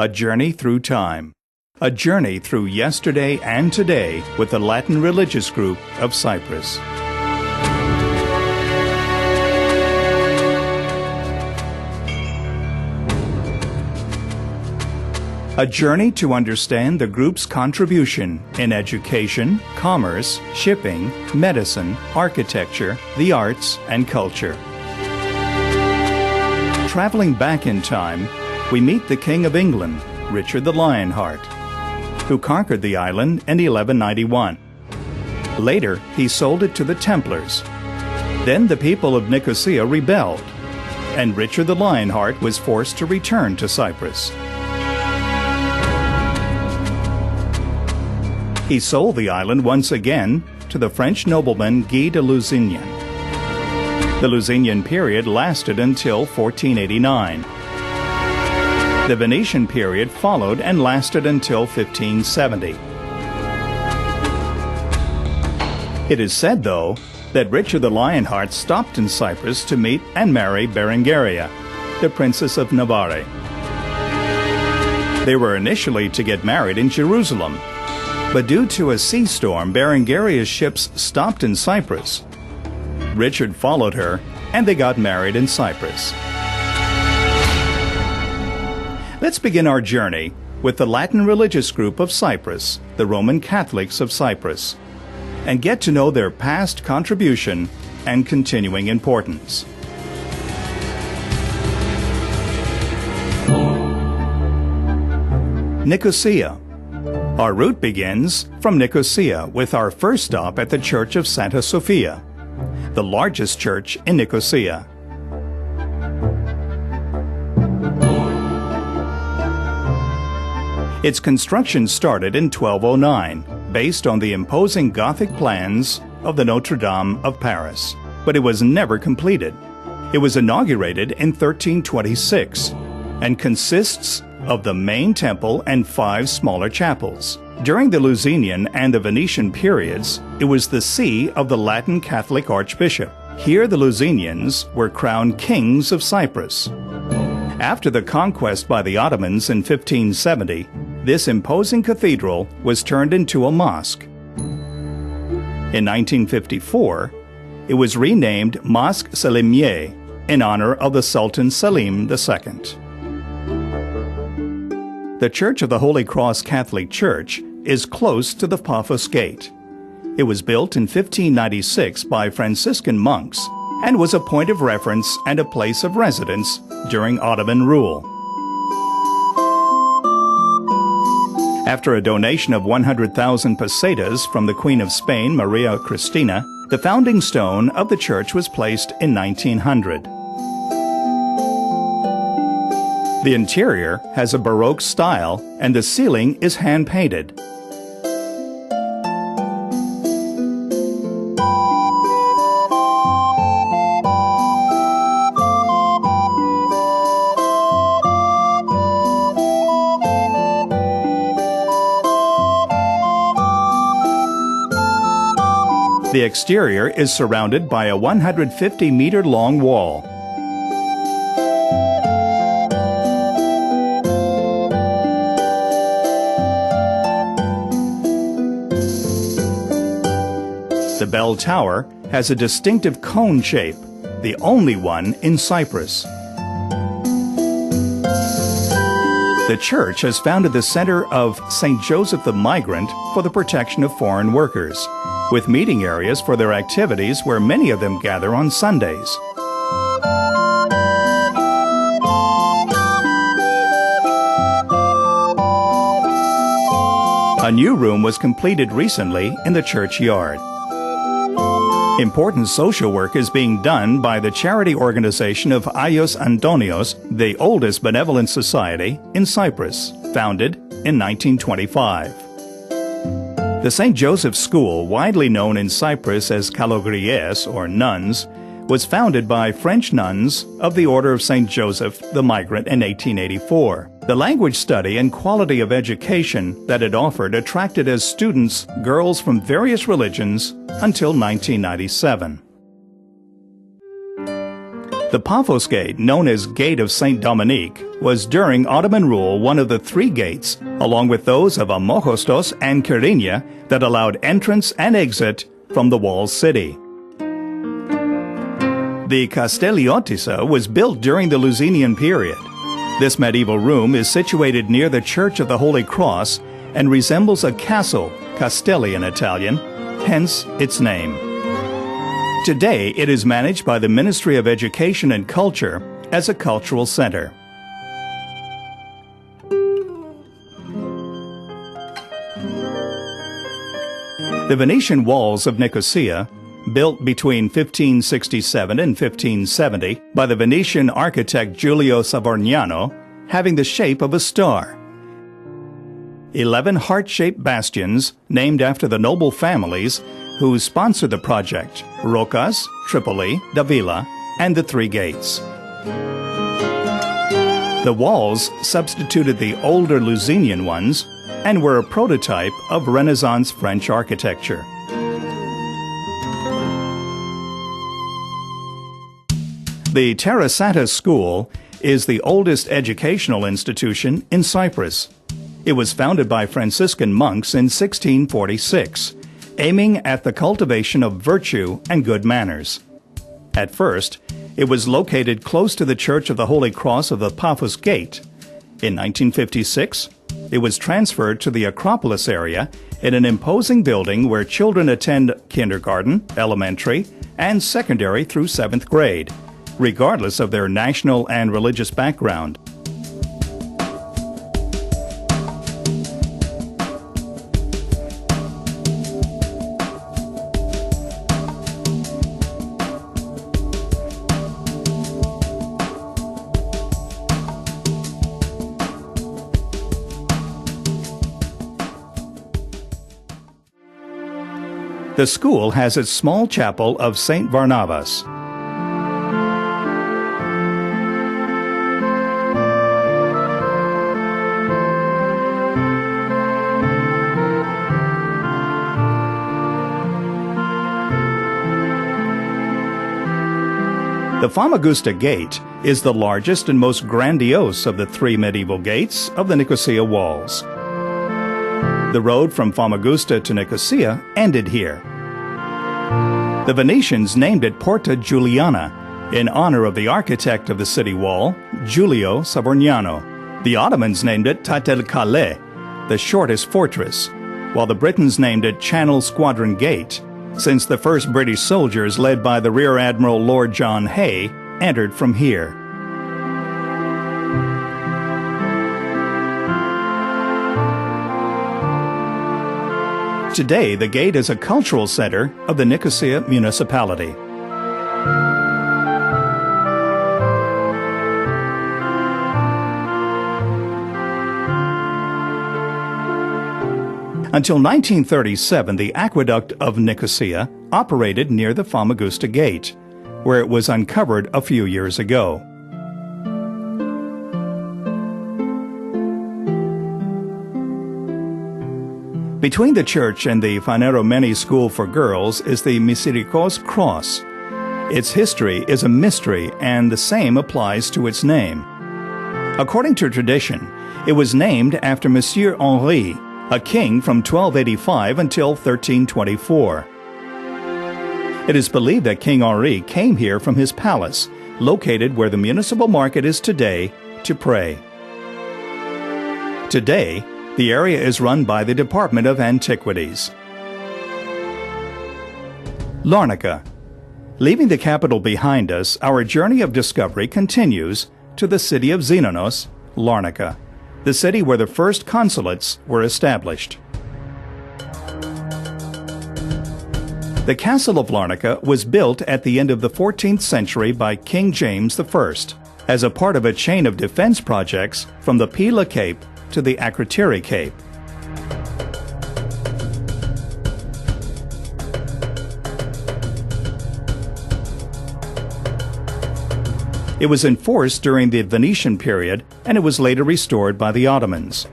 A journey through time. A journey through yesterday and today with the Latin religious group of Cyprus. A journey to understand the group's contribution in education, commerce, shipping, medicine, architecture, the arts, and culture. Traveling back in time, we meet the King of England, Richard the Lionheart, who conquered the island in 1191. Later, he sold it to the Templars. Then the people of Nicosia rebelled, and Richard the Lionheart was forced to return to Cyprus. He sold the island once again to the French nobleman Guy de Lusignan. The Lusignan period lasted until 1489. The Venetian period followed and lasted until 1570. It is said, though, that Richard the Lionheart stopped in Cyprus to meet and marry Berengaria, the Princess of Navarre. They were initially to get married in Jerusalem, but due to a sea storm, Berengaria's ships stopped in Cyprus. Richard followed her, and they got married in Cyprus. Let's begin our journey with the Latin religious group of Cyprus, the Roman Catholics of Cyprus, and get to know their past contribution and continuing importance. Nicosia. Our route begins from Nicosia with our first stop at the Church of Santa Sophia, the largest church in Nicosia. Its construction started in 1209, based on the imposing Gothic plans of the Notre Dame of Paris, but it was never completed. It was inaugurated in 1326 and consists of the main temple and 5 smaller chapels. During the Lusignan and the Venetian periods, it was the see of the Latin Catholic Archbishop. Here the Lusignans were crowned kings of Cyprus. After the conquest by the Ottomans in 1570, this imposing cathedral was turned into a mosque. In 1954, it was renamed Mosque Selimiye in honor of the Sultan Selim II. The Church of the Holy Cross Catholic Church is close to the Paphos Gate. It was built in 1596 by Franciscan monks and was a point of reference and a place of residence during Ottoman rule. After a donation of 100,000 pesetas from the Queen of Spain, Maria Cristina, the founding stone of the church was placed in 1900. The interior has a Baroque style and the ceiling is hand-painted. The exterior is surrounded by a 150-meter-long wall. The bell tower has a distinctive cone shape, the only one in Cyprus. The church has founded the Center of St. Joseph the Migrant for the protection of foreign workers, with meeting areas for their activities where many of them gather on Sundays. A new room was completed recently in the churchyard. Important social work is being done by the charity organization of Ayos Antonios, the oldest benevolent society in Cyprus, founded in 1925. The St. Joseph School, widely known in Cyprus as Kalogries or nuns, was founded by French nuns of the Order of St. Joseph the Migrant in 1884. The language study and quality of education that it offered attracted as students girls from various religions until 1997. The Paphos Gate, known as Gate of St. Dominique, was during Ottoman rule one of the three gates, along with those of Amohostos and Kyrenia, that allowed entrance and exit from the walled city. The Castelliotissa was built during the Lusinian period. This medieval room is situated near the Church of the Holy Cross and resembles a castle, castelli in Italian, hence its name. Today, it is managed by the Ministry of Education and Culture as a cultural center. The Venetian walls of Nicosia, built between 1567 and 1570 by the Venetian architect Giulio Savorgnano, having the shape of a star. 11 heart-shaped bastions named after the noble families who sponsored the project: Rocas, Tripoli, Davila, and the Three Gates. The walls substituted the older Lusinian ones and were a prototype of Renaissance French architecture. The Terrasanta School is the oldest educational institution in Cyprus. It was founded by Franciscan monks in 1646, aiming at the cultivation of virtue and good manners. At first, it was located close to the Church of the Holy Cross of the Paphos Gate. In 1956, it was transferred to the Acropolis area in an imposing building where children attend kindergarten, elementary, and secondary through 7th grade, regardless of their national and religious background. The school has its small chapel of St. Barnabas. The Famagusta Gate is the largest and most grandiose of the three medieval gates of the Nicosia walls. The road from Famagusta to Nicosia ended here. The Venetians named it Porta Giuliana in honor of the architect of the city wall, Giulio Savorgnano. The Ottomans named it Tat el Calais, the shortest fortress, while the Britons named it Channel Squadron Gate, since the first British soldiers led by the Rear Admiral Lord John Hay entered from here. Today, the gate is a cultural center of the Nicosia municipality. Until 1937, the aqueduct of Nicosia operated near the Famagusta Gate, where it was uncovered a few years ago. Between the church and the Faneromeni School for Girls is the Misirikos Cross. Its history is a mystery, and the same applies to its name. According to tradition, it was named after Monsieur Henri, a king from 1285 until 1324. It is believed that King Henri came here from his palace, located where the municipal market is today, to pray. Today, the area is run by the Department of Antiquities. Larnaca. Leaving the capital behind us, our journey of discovery continues to the city of Xenonos, Larnaca, the city where the first consulates were established. The castle of Larnaca was built at the end of the 14th century by King James I as a part of a chain of defense projects from the Pila Cape to the Akrotiri Cape. It was enforced during the Venetian period, and it was later restored by the Ottomans.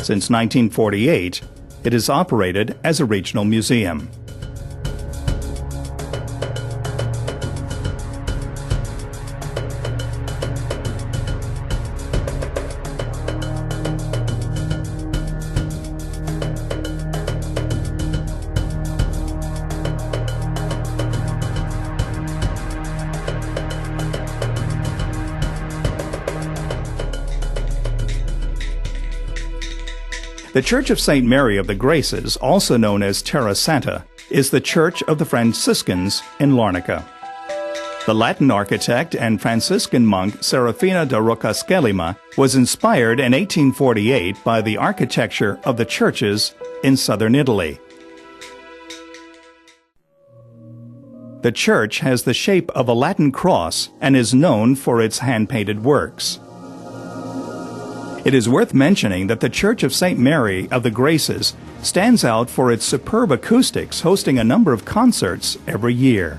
Since 1948, it is operated as a regional museum. The Church of St. Mary of the Graces, also known as Terra Santa, is the church of the Franciscans in Larnaca. The Latin architect and Franciscan monk Serafina da Roccascelima was inspired in 1848 by the architecture of the churches in southern Italy. The church has the shape of a Latin cross and is known for its hand-painted works. It is worth mentioning that the Church of St. Mary of the Graces stands out for its superb acoustics, hosting a number of concerts every year.